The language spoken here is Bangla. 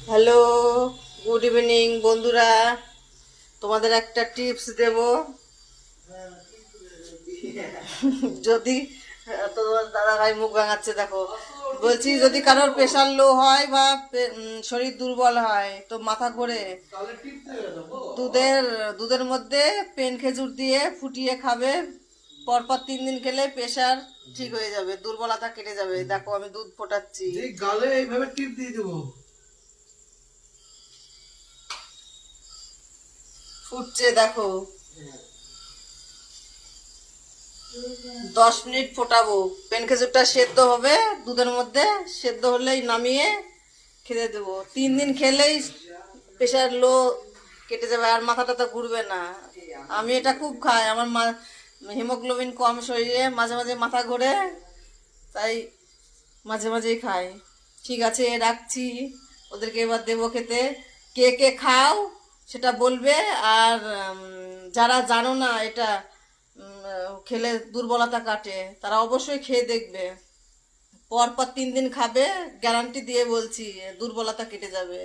হ্যালো, গুড ইভিনিং বন্ধুরা। তোমাদের একটা টিপস দেব। যদি তোমার দাদা ভাই মুখ ভাঙাচ্ছে দেখো, বলছি যদি কারোর প্রেশার লো হয় বা শরীর দুর্বল হয় তো মাথা ঘোরে, দুধের দুধের মধ্যে পেন খেজুর দিয়ে ফুটিয়ে খাবে। পরপর 3 দিন খেলে প্রেশার ঠিক হয়ে যাবে, দুর্বলতা কেটে যাবে। দেখো আমি দুধ ফোটাচ্ছি। গালে এইভাবে টিপ দিয়ে দেবো। ফুটছে দেখো, 10 মিনিট ফোটাবো। পেন খেজুরটা সেদ্ধ হবে দুধের মধ্যে, সেদ্ধ হলেই নামিয়ে খেতে দেবো। 3 দিন খেলেই প্রেশার লো কেটে যাবে, আর মাথা টাথা ঘুরবে না। আমি এটা খুব খাই, আমার হিমোগ্লোবিন কম শরীরে, মাঝে মাঝে মাথা ঘোরে, তাই মাঝে মাঝেই খাই। ঠিক আছে, রাখছি, ওদেরকে এবার দেবো খেতে। কে কে খাও সেটা বলবে। আর যারা জানো না এটা খেলে দুর্বলতা কাটে, তারা অবশ্যই খেয়ে দেখবে। পর পর 3 দিন খাবে, গ্যারান্টি দিয়ে বলছি দুর্বলতা কেটে যাবে।